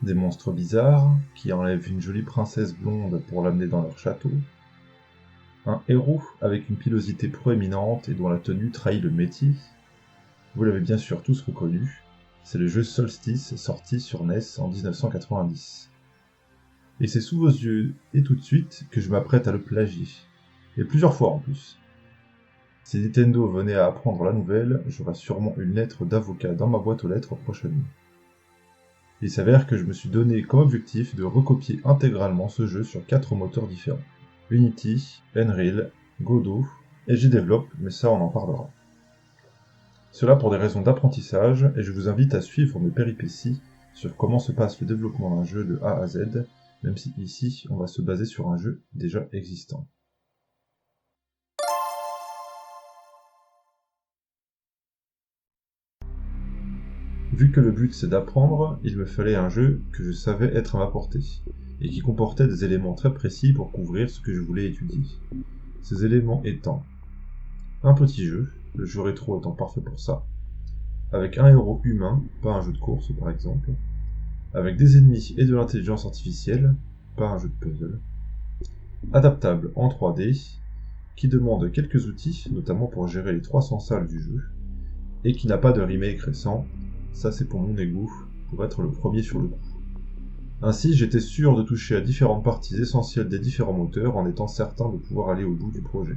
des monstres bizarres qui enlèvent une jolie princesse blonde pour l'amener dans leur château, un héros avec une pilosité proéminente et dont la tenue trahit le métier. Vous l'avez bien sûr tous reconnu, c'est le jeu Solstice sorti sur NES en 1990. Et c'est sous vos yeux, et tout de suite, que je m'apprête à le plagier. Et plusieurs fois en plus. Si Nintendo venait à apprendre la nouvelle, j'aurais sûrement une lettre d'avocat dans ma boîte aux lettres prochainement. Il s'avère que je me suis donné comme objectif de recopier intégralement ce jeu sur 4 moteurs différents. Unity, Unreal, Godot, et JDevelop, mais ça on en parlera. Cela pour des raisons d'apprentissage, et je vous invite à suivre mes péripéties sur comment se passe le développement d'un jeu de A à Z, même si ici on va se baser sur un jeu déjà existant. Vu que le but c'est d'apprendre, il me fallait un jeu que je savais être à ma portée, et qui comportait des éléments très précis pour couvrir ce que je voulais étudier. Ces éléments étant un petit jeu, le jeu rétro étant parfait pour ça, avec un héros humain, pas un jeu de course par exemple, avec des ennemis et de l'intelligence artificielle, pas un jeu de puzzle, adaptable en 3D, qui demande quelques outils, notamment pour gérer les 300 salles du jeu, et qui n'a pas de remake récent, ça c'est pour mon égo, pour être le premier sur le coup. Ainsi, j'étais sûr de toucher à différentes parties essentielles des différents moteurs en étant certain de pouvoir aller au bout du projet.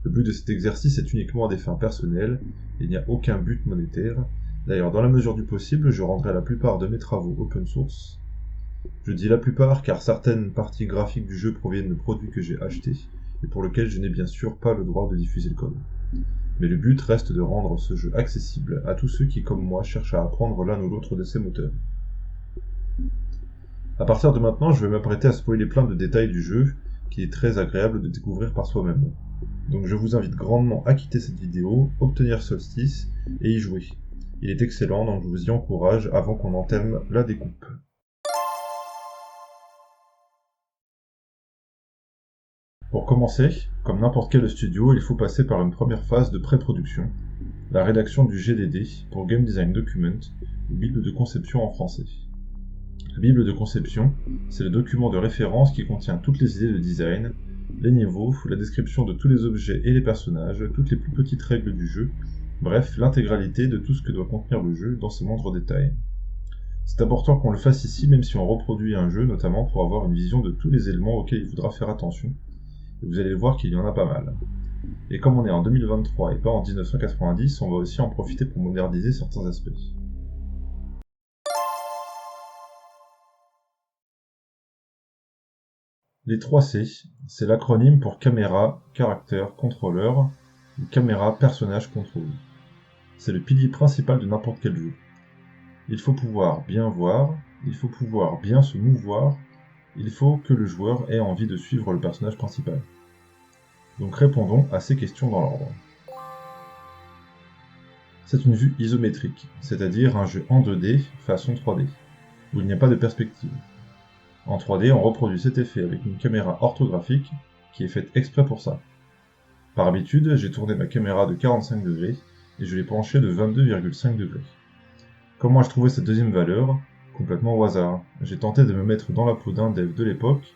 Le but de cet exercice est uniquement à des fins personnelles, il n'y a aucun but monétaire. D'ailleurs, dans la mesure du possible, je rendrai la plupart de mes travaux open source. Je dis la plupart car certaines parties graphiques du jeu proviennent de produits que j'ai achetés, et pour lesquels je n'ai bien sûr pas le droit de diffuser le code. Mais le but reste de rendre ce jeu accessible à tous ceux qui, comme moi, cherchent à apprendre l'un ou l'autre de ces moteurs. À partir de maintenant, je vais m'apprêter à spoiler plein de détails du jeu, qui est très agréable de découvrir par soi-même. Donc je vous invite grandement à quitter cette vidéo, obtenir Solstice, et y jouer. Il est excellent, donc je vous y encourage avant qu'on entame la découpe. Pour commencer, comme n'importe quel studio, il faut passer par une première phase de pré-production, la rédaction du GDD pour Game Design Document, ou Bible de conception en français. La Bible de conception, c'est le document de référence qui contient toutes les idées de design, les niveaux, la description de tous les objets et les personnages, toutes les plus petites règles du jeu, bref, l'intégralité de tout ce que doit contenir le jeu dans ses moindres détails. C'est important qu'on le fasse ici même si on reproduit un jeu, notamment pour avoir une vision de tous les éléments auxquels il faudra faire attention, et vous allez voir qu'il y en a pas mal. Et comme on est en 2023 et pas en 1990, on va aussi en profiter pour moderniser certains aspects. Les 3C, c'est l'acronyme pour caméra, caractère, contrôleur, ou caméra, personnage, contrôle. C'est le pilier principal de n'importe quel jeu. Il faut pouvoir bien voir, il faut pouvoir bien se mouvoir, il faut que le joueur ait envie de suivre le personnage principal. Donc répondons à ces questions dans l'ordre. C'est une vue isométrique, c'est-à-dire un jeu en 2D façon 3D, où il n'y a pas de perspective. En 3D, on reproduit cet effet avec une caméra orthographique qui est faite exprès pour ça. Par habitude, j'ai tourné ma caméra de 45 degrés et je l'ai penchée de 22,5 degrés. Comment ai-je trouvé cette deuxième valeur? Complètement au hasard. J'ai tenté de me mettre dans la peau d'un dev de l'époque,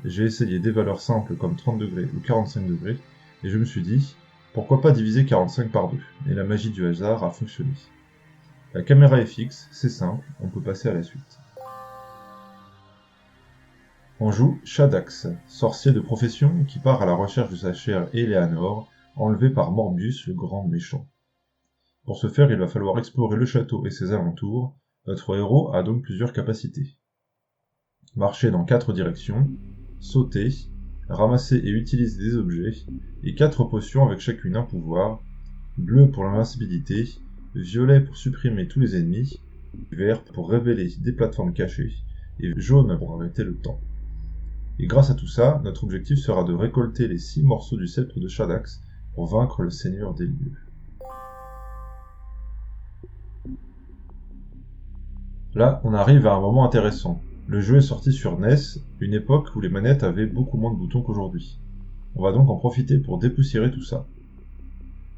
j'ai essayé des valeurs simples comme 30 degrés ou 45 degrés, et je me suis dit, pourquoi pas diviser 45 par 2? Et la magie du hasard a fonctionné. La caméra est fixe, c'est simple, on peut passer à la suite. On joue Shadax, sorcier de profession qui part à la recherche de sa chère Eleanor, enlevée par Morbius, le grand méchant. Pour ce faire, il va falloir explorer le château et ses alentours. Notre héros a donc plusieurs capacités. Marcher dans 4 directions, sauter, ramasser et utiliser des objets, et 4 potions avec chacune un pouvoir, bleu pour l'invincibilité, violet pour supprimer tous les ennemis, vert pour révéler des plateformes cachées, et jaune pour arrêter le temps. Et grâce à tout ça, notre objectif sera de récolter les 6 morceaux du sceptre de Shadax pour vaincre le seigneur des lieux. Là, on arrive à un moment intéressant. Le jeu est sorti sur NES, une époque où les manettes avaient beaucoup moins de boutons qu'aujourd'hui. On va donc en profiter pour dépoussiérer tout ça.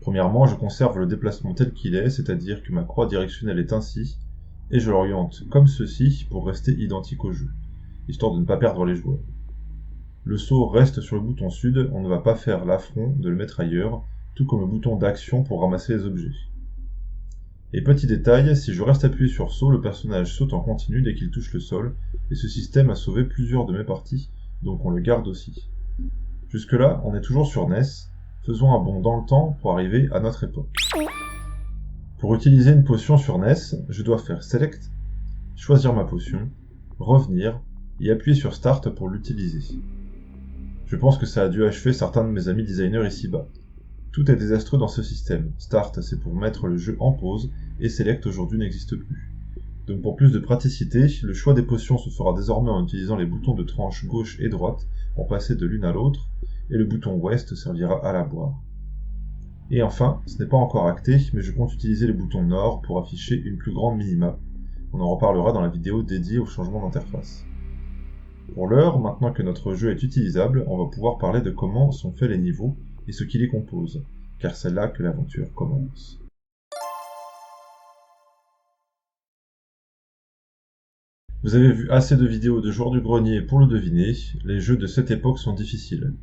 Premièrement, je conserve le déplacement tel qu'il est, c'est-à-dire que ma croix directionnelle est ainsi, et je l'oriente comme ceci pour rester identique au jeu, histoire de ne pas perdre les joueurs. Le saut reste sur le bouton sud, on ne va pas faire l'affront de le mettre ailleurs, tout comme le bouton d'action pour ramasser les objets. Et petit détail, si je reste appuyé sur saut, le personnage saute en continu dès qu'il touche le sol, et ce système a sauvé plusieurs de mes parties, donc on le garde aussi. Jusque là, on est toujours sur NES, faisons un bond dans le temps pour arriver à notre époque. Pour utiliser une potion sur NES, je dois faire Select, choisir ma potion, revenir, et appuyer sur Start pour l'utiliser. Je pense que ça a dû achever certains de mes amis designers ici-bas. Tout est désastreux dans ce système. Start, c'est pour mettre le jeu en pause, et Select aujourd'hui n'existe plus. Donc pour plus de praticité, le choix des potions se fera désormais en utilisant les boutons de tranche gauche et droite pour passer de l'une à l'autre, et le bouton Ouest servira à la boire. Et enfin, ce n'est pas encore acté, mais je compte utiliser les boutons Nord pour afficher une plus grande minimap. On en reparlera dans la vidéo dédiée au changement d'interface. Pour l'heure, maintenant que notre jeu est utilisable, on va pouvoir parler de comment sont faits les niveaux et ce qui les compose, car c'est là que l'aventure commence. Vous avez vu assez de vidéos de joueurs du grenier pour le deviner, les jeux de cette époque sont difficiles.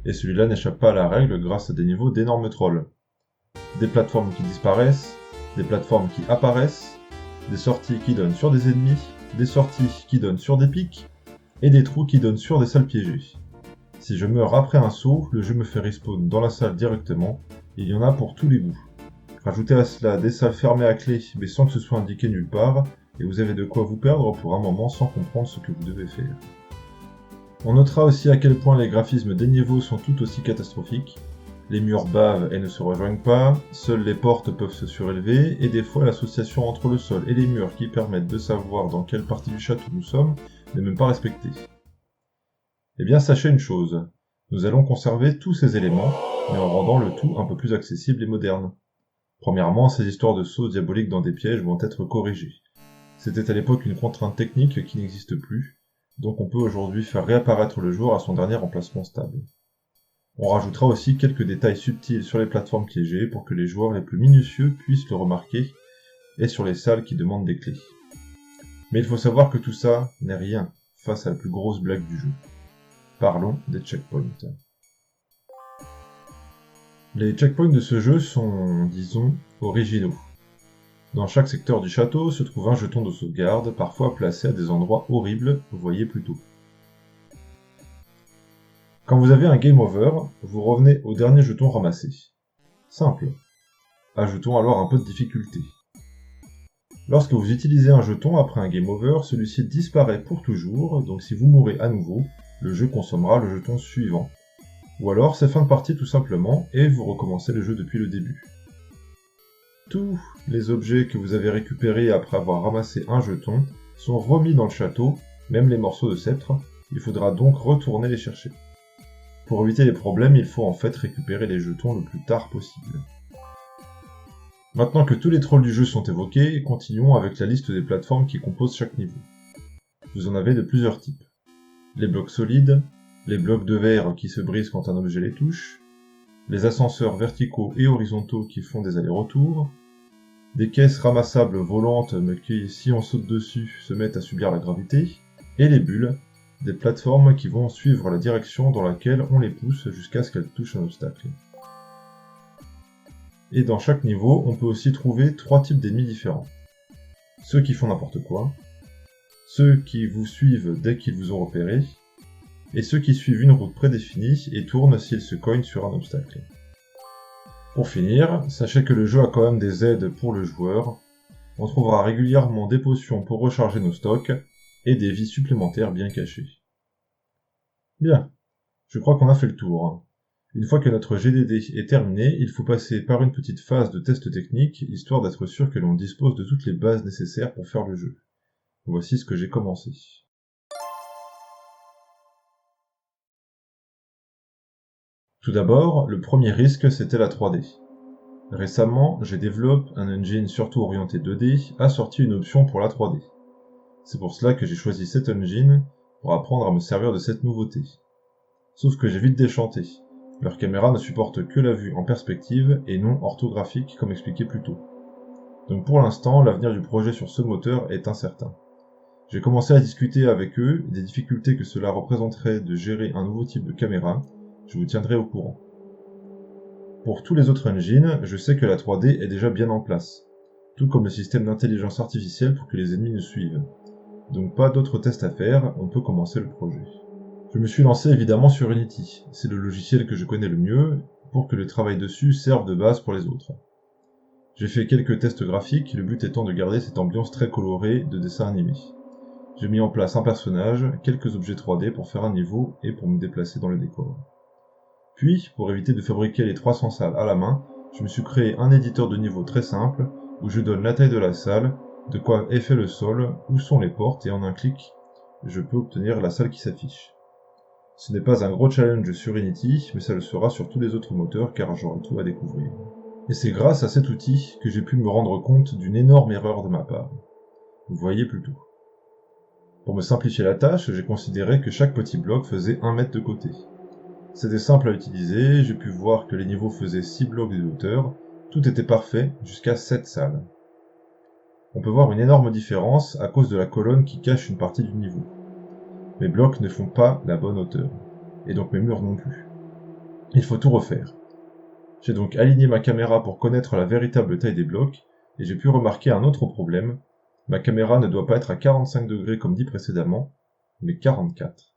Et celui-là n'échappe pas à la règle grâce à des niveaux d'énormes trolls. Des plateformes qui disparaissent, des plateformes qui apparaissent, des sorties qui donnent sur des ennemis, des sorties qui donnent sur des pics, et des trous qui donnent sur des salles piégées. Si je meurs après un saut, le jeu me fait respawn dans la salle directement, et il y en a pour tous les goûts. Rajoutez à cela des salles fermées à clé, mais sans que ce soit indiqué nulle part, et vous avez de quoi vous perdre pour un moment sans comprendre ce que vous devez faire. On notera aussi à quel point les graphismes des niveaux sont tout aussi catastrophiques. Les murs bavent et ne se rejoignent pas, seules les portes peuvent se surélever, et des fois l'association entre le sol et les murs qui permettent de savoir dans quelle partie du château nous sommes n'est même pas respectée. Eh bien sachez une chose, nous allons conserver tous ces éléments, mais en rendant le tout un peu plus accessible et moderne. Premièrement, ces histoires de sauts diaboliques dans des pièges vont être corrigées. C'était à l'époque une contrainte technique qui n'existe plus, donc on peut aujourd'hui faire réapparaître le joueur à son dernier emplacement stable. On rajoutera aussi quelques détails subtils sur les plateformes piégées pour que les joueurs les plus minutieux puissent le remarquer, et sur les salles qui demandent des clés. Mais il faut savoir que tout ça n'est rien face à la plus grosse blague du jeu. Parlons des checkpoints. Les checkpoints de ce jeu sont, disons, originaux. Dans chaque secteur du château se trouve un jeton de sauvegarde, parfois placé à des endroits horribles, voyez plutôt. Quand vous avez un game over, vous revenez au dernier jeton ramassé. Simple. Ajoutons alors un peu de difficulté. Lorsque vous utilisez un jeton après un game over, celui-ci disparaît pour toujours, donc si vous mourrez à nouveau, le jeu consommera le jeton suivant. Ou alors c'est fin de partie tout simplement, et vous recommencez le jeu depuis le début. Tous les objets que vous avez récupérés après avoir ramassé un jeton sont remis dans le château, même les morceaux de sceptre, il faudra donc retourner les chercher. Pour éviter les problèmes, il faut en fait récupérer les jetons le plus tard possible. Maintenant que tous les trolls du jeu sont évoqués, continuons avec la liste des plateformes qui composent chaque niveau. Vous en avez de plusieurs types. Les blocs solides, les blocs de verre qui se brisent quand un objet les touche, les ascenseurs verticaux et horizontaux qui font des allers-retours, des caisses ramassables volantes mais qui, si on saute dessus, se mettent à subir la gravité, et les bulles, des plateformes qui vont suivre la direction dans laquelle on les pousse jusqu'à ce qu'elles touchent un obstacle. Et dans chaque niveau, on peut aussi trouver 3 types d'ennemis différents. Ceux qui font n'importe quoi, ceux qui vous suivent dès qu'ils vous ont repéré, et ceux qui suivent une route prédéfinie et tournent s'ils se cognent sur un obstacle. Pour finir, sachez que le jeu a quand même des aides pour le joueur. On trouvera régulièrement des potions pour recharger nos stocks, et des vies supplémentaires bien cachées. Bien, je crois qu'on a fait le tour. Une fois que notre GDD est terminé, il faut passer par une petite phase de test technique, histoire d'être sûr que l'on dispose de toutes les bases nécessaires pour faire le jeu. Voici ce que j'ai commencé. Tout d'abord, le premier risque c'était la 3D. Récemment, j'ai développé un engine surtout orienté 2D, assorti une option pour la 3D. C'est pour cela que j'ai choisi cet engine, pour apprendre à me servir de cette nouveauté. Sauf que j'ai vite déchanté. Leur caméra ne supporte que la vue en perspective et non orthographique comme expliqué plus tôt. Donc pour l'instant, l'avenir du projet sur ce moteur est incertain. J'ai commencé à discuter avec eux des difficultés que cela représenterait de gérer un nouveau type de caméra. Je vous tiendrai au courant. Pour tous les autres engines, je sais que la 3D est déjà bien en place, tout comme le système d'intelligence artificielle pour que les ennemis nous suivent. Donc pas d'autres tests à faire, on peut commencer le projet. Je me suis lancé évidemment sur Unity, c'est le logiciel que je connais le mieux pour que le travail dessus serve de base pour les autres. J'ai fait quelques tests graphiques, le but étant de garder cette ambiance très colorée de dessin animé. J'ai mis en place un personnage, quelques objets 3D pour faire un niveau et pour me déplacer dans le décor. Puis, pour éviter de fabriquer les 300 salles à la main, je me suis créé un éditeur de niveau très simple où je donne la taille de la salle, de quoi est fait le sol, où sont les portes et en un clic, je peux obtenir la salle qui s'affiche. Ce n'est pas un gros challenge sur Unity, mais ça le sera sur tous les autres moteurs car j'aurai tout à découvrir. Et c'est grâce à cet outil que j'ai pu me rendre compte d'une énorme erreur de ma part. Vous voyez plutôt. Pour me simplifier la tâche, j'ai considéré que chaque petit bloc faisait 1 mètre de côté. C'était simple à utiliser, j'ai pu voir que les niveaux faisaient 6 blocs de hauteur, tout était parfait jusqu'à 7 salles. On peut voir une énorme différence à cause de la colonne qui cache une partie du niveau. Mes blocs ne font pas la bonne hauteur, et donc mes murs non plus. Il faut tout refaire. J'ai donc aligné ma caméra pour connaître la véritable taille des blocs, et j'ai pu remarquer un autre problème. Ma caméra ne doit pas être à 45 degrés comme dit précédemment, mais 44.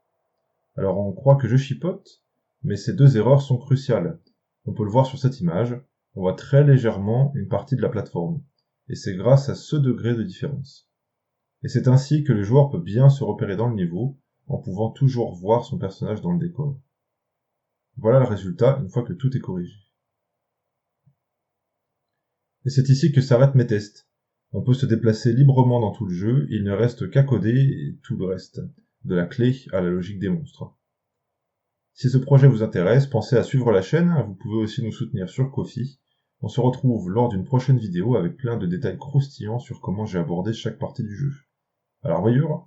Alors on croit que je chipote, mais ces deux erreurs sont cruciales. On peut le voir sur cette image, on voit très légèrement une partie de la plateforme, et c'est grâce à ce degré de différence. Et c'est ainsi que le joueur peut bien se repérer dans le niveau, en pouvant toujours voir son personnage dans le décor. Voilà le résultat une fois que tout est corrigé. Et c'est ici que s'arrêtent mes tests. On peut se déplacer librement dans tout le jeu, il ne reste qu'à coder tout le reste, de la clé à la logique des monstres. Si ce projet vous intéresse, pensez à suivre la chaîne, vous pouvez aussi nous soutenir sur Ko-fi. On se retrouve lors d'une prochaine vidéo avec plein de détails croustillants sur comment j'ai abordé chaque partie du jeu. Alors voyure!